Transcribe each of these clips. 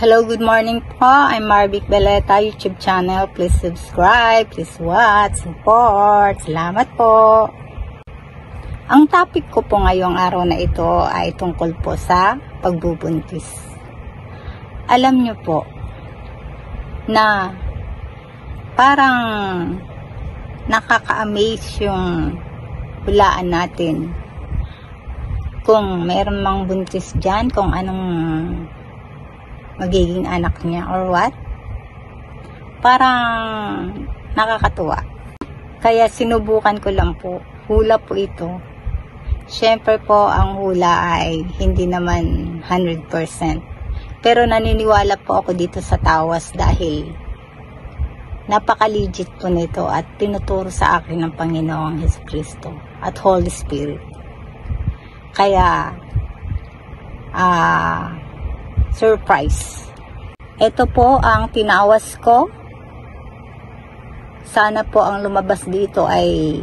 Hello, good morning po. I'm Marvic Beleta, YouTube channel. Please subscribe, please watch, support. Salamat po. Ang topic ko po ngayong araw na ito ay tungkol po sa pagbubuntis. Alam nyo po na parang nakaka-amaze yung hulaan natin kung meron mang buntis dyan, kung anong magiging anak niya or what. Parang nakakatuwa. Kaya sinubukan ko lang po. Hula po ito. Siyempre po ang hula ay hindi naman 100%. Pero naniniwala po ako dito sa tawas dahil napaka-legit po nito at tinuturo sa akin ng Panginoong Jesucristo at Holy Spirit. Kaya surprise. Ito po ang tinawas ko. Sana po ang lumabas dito ay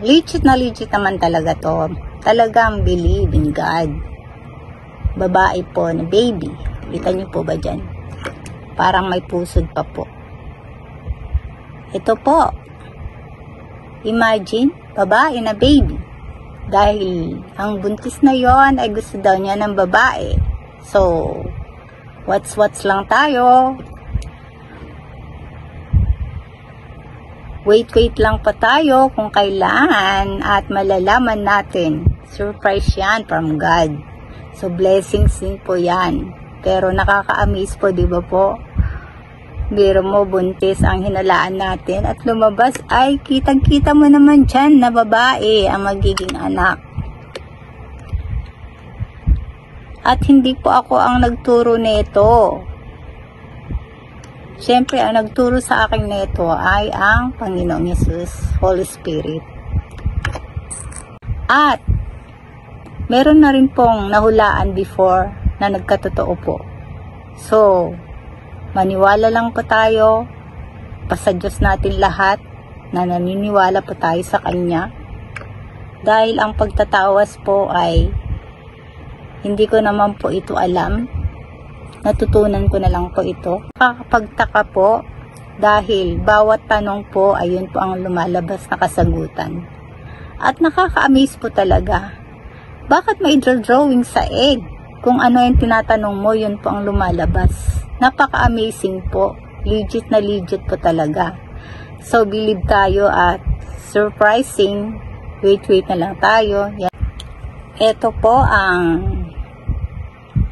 legit na legit naman talaga to. Talagang believe in God. Babae po na baby. Kita niyo po ba dyan? Parang may pusod pa po. Ito po. Imagine, babae na baby. Dahil ang buntis na yon ay gusto daw niya ng babae. So, what's lang tayo. Wait lang pa tayo kung kailan at malalaman natin. Surprise yan from God. So, blessings din po yan. Pero nakaka-amaze po, di ba po? Biro mo, buntis ang hinalaan natin at lumabas ay kitang-kita mo naman dyan na babae ang magiging anak. At hindi po ako ang nagturo nito. Siyempre, ang nagturo sa akin nito ay ang Panginoong Yesus, Holy Spirit. At meron na rin pong nahulaan before na nagkatotoo po. So, maniwala lang po tayo, basta Diyos natin lahat na naniniwala po tayo sa Kanya. Dahil ang pagtatawas po ay hindi ko naman po ito alam. Natutunan ko na lang po ito. Nakakapagtaka po dahil bawat tanong po ayun po ang lumalabas na kasagutan. At nakaka-amaze po talaga. Bakit may drawing sa egg? Kung ano yung tinatanong mo, yun po ang lumalabas. Napaka-amazing po. Legit na legit po talaga. So, believe tayo at surprising. Wait na lang tayo. Yan. Ito po ang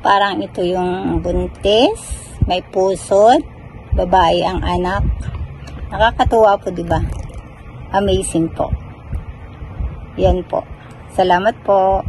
parang ito yung buntis. May pusod. Babae ang anak. Nakakatuwa po, diba? Amazing po. Yan po. Salamat po.